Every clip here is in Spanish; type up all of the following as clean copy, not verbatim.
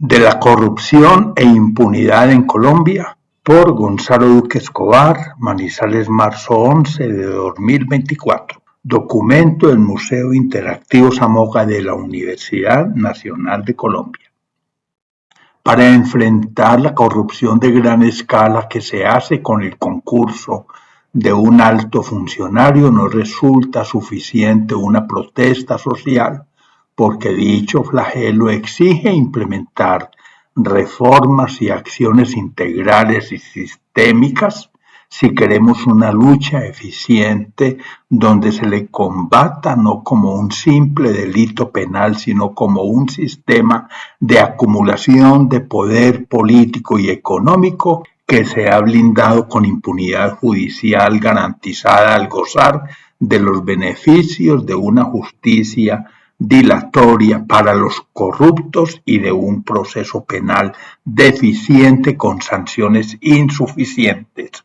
de la corrupción e impunidad en Colombia, por Gonzalo Duque Escobar, Manizales, marzo 11 de 2024. Documento del Museo Interactivo Zamoga de la Universidad Nacional de Colombia. Para enfrentar la corrupción de gran escala que se hace con el concurso de un alto funcionario, no resulta suficiente una protesta social, porque dicho flagelo exige implementar reformas y acciones integrales y sistémicas si queremos una lucha eficiente donde se le combata no como un simple delito penal, sino como un sistema de acumulación de poder político y económico que se ha blindado con impunidad judicial garantizada al gozar de los beneficios de una justicia dilatoria para los corruptos y de un proceso penal deficiente con sanciones insuficientes.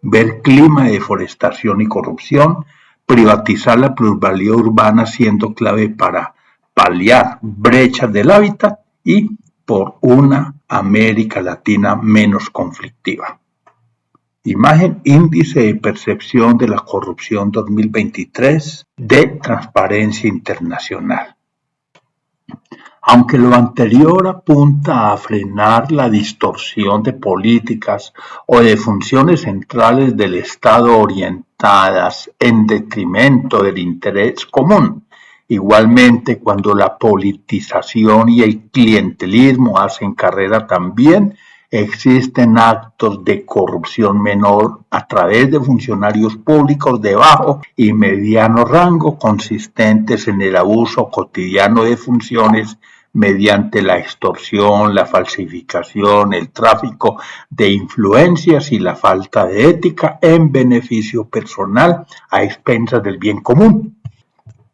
Ver clima de deforestación y corrupción, privatizar la plusvalía urbana siendo clave para paliar brechas del hábitat y por una América Latina menos conflictiva. Imagen Índice de Percepción de la Corrupción 2023 de Transparencia Internacional. Aunque lo anterior apunta a frenar la distorsión de políticas o de funciones centrales del Estado orientadas en detrimento del interés común, igualmente cuando la politización y el clientelismo hacen carrera también, existen actos de corrupción menor a través de funcionarios públicos de bajo y mediano rango consistentes en el abuso cotidiano de funciones mediante la extorsión, la falsificación, el tráfico de influencias y la falta de ética en beneficio personal a expensas del bien común.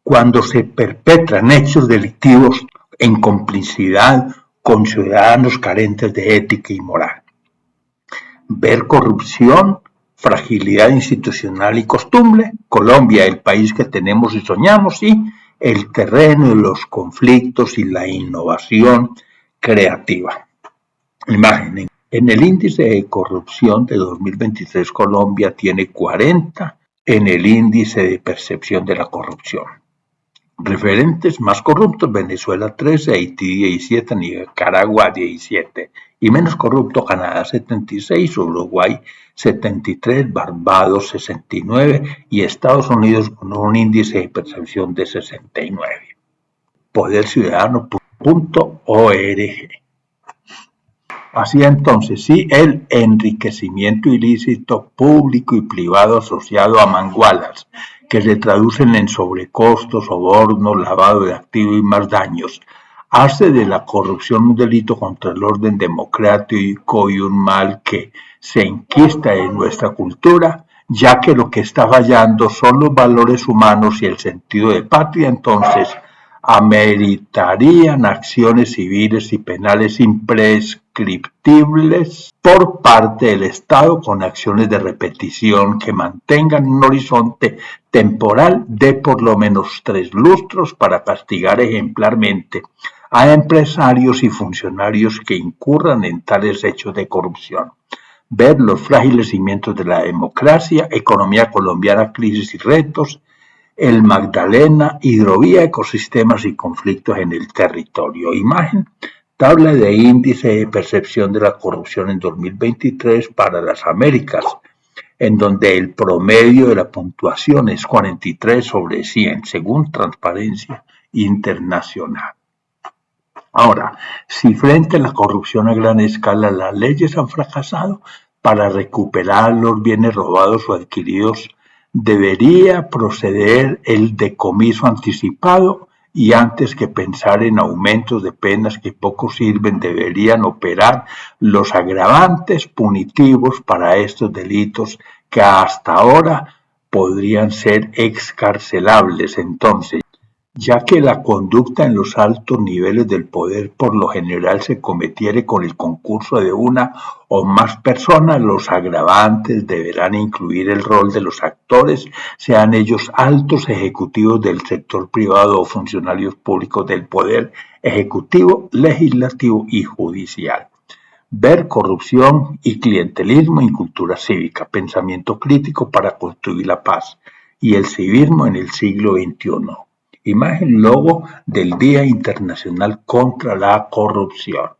Cuando se perpetran hechos delictivos en complicidad con ciudadanos carentes de ética y moral. Ver corrupción, fragilidad institucional y costumbre, Colombia, el país que tenemos y soñamos, y el terreno de los conflictos y la innovación creativa. Imagen. En el índice de corrupción de 2023, Colombia tiene 40 en el índice de percepción de la corrupción. Referentes más corruptos: Venezuela 13, Haití 17, Nicaragua 17 y menos corrupto: Canadá 76, Uruguay 73, Barbados 69 y Estados Unidos con un índice de percepción de 69. Poderciudadano.org. Así entonces, sí, el enriquecimiento ilícito público y privado asociado a mangualas, que se traducen en sobrecostos, sobornos, lavado de activos y más daños, hace de la corrupción un delito contra el orden democrático y un mal que se enquista en nuestra cultura, ya que lo que está fallando son los valores humanos y el sentido de patria. Entonces ameritarían acciones civiles y penales imprescriptibles por parte del Estado con acciones de repetición que mantengan un horizonte temporal de por lo menos 3 lustros para castigar ejemplarmente a empresarios y funcionarios que incurran en tales hechos de corrupción. Ver los frágiles cimientos de la democracia, economía colombiana, crisis y retos, el Magdalena, hidrovía, ecosistemas y conflictos en el territorio. Imagen, tabla de índice de percepción de la corrupción en 2023 para las Américas, en donde el promedio de la puntuación es 43 sobre 100, según Transparencia Internacional. Ahora, si frente a la corrupción a gran escala las leyes han fracasado para recuperar los bienes robados o adquiridos, debería proceder el decomiso anticipado y antes que pensar en aumentos de penas que poco sirven, deberían operar los agravantes punitivos para estos delitos que hasta ahora podrían ser excarcelables. Entonces, ya que la conducta en los altos niveles del poder por lo general se cometiere con el concurso de una o más personas, los agravantes deberán incluir el rol de los actores, sean ellos altos ejecutivos del sector privado o funcionarios públicos del poder, ejecutivo, legislativo y judicial. Ver corrupción y clientelismo en cultura cívica, pensamiento crítico para construir la paz y el civismo en el siglo XXI. Imagen logo del Día Internacional contra la Corrupción.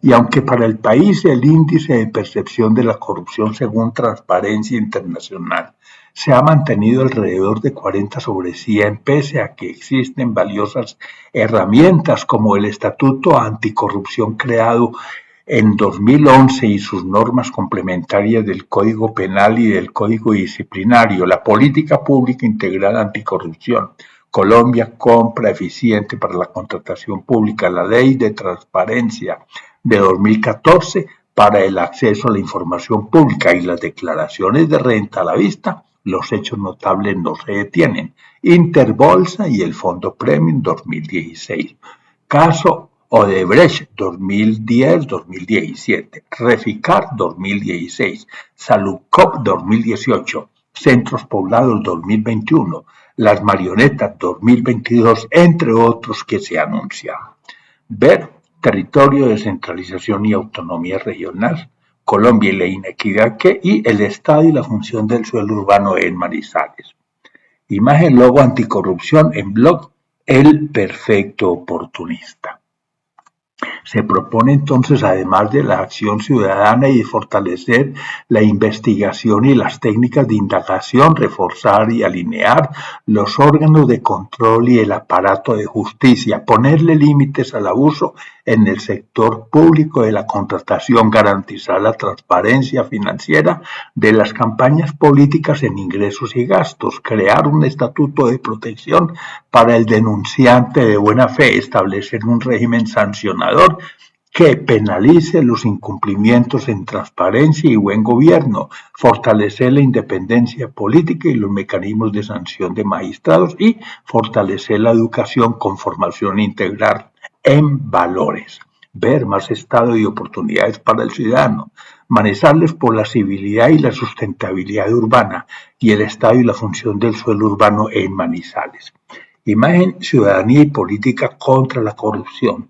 Y aunque para el país el índice de percepción de la corrupción según Transparencia Internacional se ha mantenido alrededor de 40 sobre 100, pese a que existen valiosas herramientas como el Estatuto Anticorrupción creado en 2011 y sus normas complementarias del Código Penal y del Código Disciplinario, la Política Pública Integral Anticorrupción, Colombia compra eficiente para la contratación pública, la Ley de Transparencia de 2014 para el acceso a la información pública y las declaraciones de renta a la vista, los hechos notables no se detienen. Interbolsa y el Fondo Premium 2016. Caso Odebrecht 2010-2017, Reficar 2016, Saludcop 2018, Centros Poblados 2021, Las Marionetas 2022, entre otros que se anuncian. Ver territorio, descentralización y autonomía regional, Colombia y la inequidad y el estado y la función del suelo urbano en Manizales. Imagen logo anticorrupción en blog El Perfecto Oportunista. Se propone entonces, además de la acción ciudadana y de fortalecer la investigación y las técnicas de indagación, reforzar y alinear los órganos de control y el aparato de justicia, ponerle límites al abuso en el sector público de la contratación, garantizar la transparencia financiera de las campañas políticas en ingresos y gastos, crear un estatuto de protección para el denunciante de buena fe, establecer un régimen sancionador que penalice los incumplimientos en transparencia y buen gobierno, fortalecer la independencia política y los mecanismos de sanción de magistrados y fortalecer la educación con formación integral en valores. Ver más estado y oportunidades para el ciudadano, Manizales por la civilidad y la sustentabilidad urbana y el estado y la función del suelo urbano en Manizales. Imagen, ciudadanía y política contra la corrupción.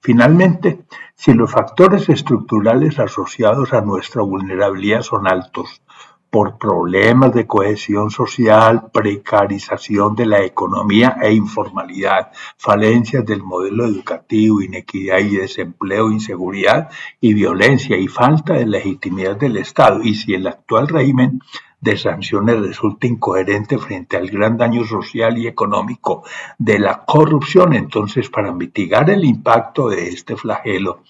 Finalmente, si los factores estructurales asociados a nuestra vulnerabilidad son altos, por problemas de cohesión social, precarización de la economía e informalidad, falencias del modelo educativo, inequidad y desempleo, inseguridad y violencia y falta de legitimidad del Estado, y si el actual régimen de sanciones resulta incoherente frente al gran daño social y económico de la corrupción, entonces para mitigar el impacto de este flagelo,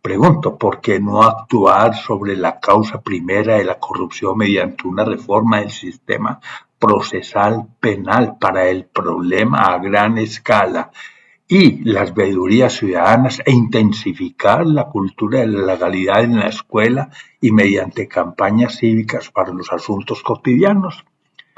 pregunto, ¿por qué no actuar sobre la causa primera de la corrupción mediante una reforma del sistema procesal penal para el problema a gran escala y las veedurías ciudadanas e intensificar la cultura de la legalidad en la escuela y mediante campañas cívicas para los asuntos cotidianos?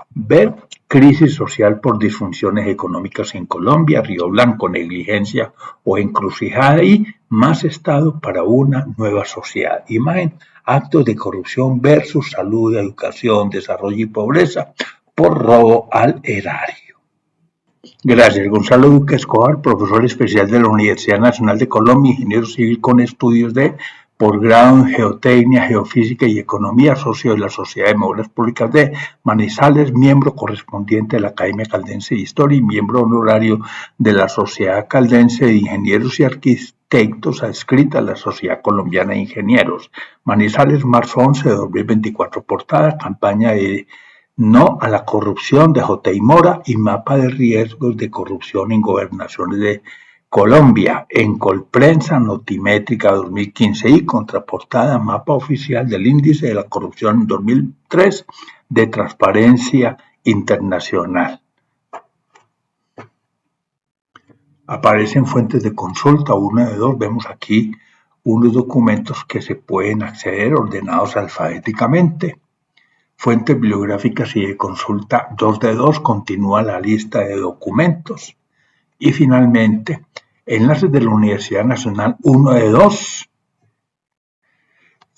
Ver crisis social por disfunciones económicas en Colombia, Río Blanco, negligencia o encrucijada y más Estado para una nueva sociedad. Imagen, actos de corrupción versus salud, educación, desarrollo y pobreza por robo al erario. Gracias. Gonzalo Duque Escobar, profesor especial de la Universidad Nacional de Colombia, ingeniero civil con estudios de posgrado en Geotecnia, Geofísica y Economía, socio de la Sociedad de Memorias Públicas de Manizales, miembro correspondiente de la Academia Caldense de Historia y miembro honorario de la Sociedad Caldense de Ingenieros y Arquitectos, adscrita a la Sociedad Colombiana de Ingenieros. Manizales, marzo 11 de 2024, portada, campaña de No a la corrupción de J. Mora y mapa de riesgos de corrupción en gobernaciones de Colombia, en Colprensa Notimétrica 2015 y contraportada mapa oficial del índice de la corrupción 2003 de Transparencia Internacional. Aparecen fuentes de consulta, una de dos, vemos aquí unos documentos que se pueden acceder ordenados alfabéticamente. Fuentes bibliográficas y de consulta 2 de 2, continúa la lista de documentos. Y finalmente, enlaces de la Universidad Nacional 1 de 2,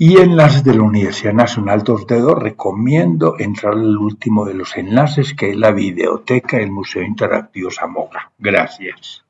Y en las de la Universidad Nacional Dos Dedos recomiendo entrar al último de los enlaces, que es la videoteca del Museo Interactivo Zamora. Gracias.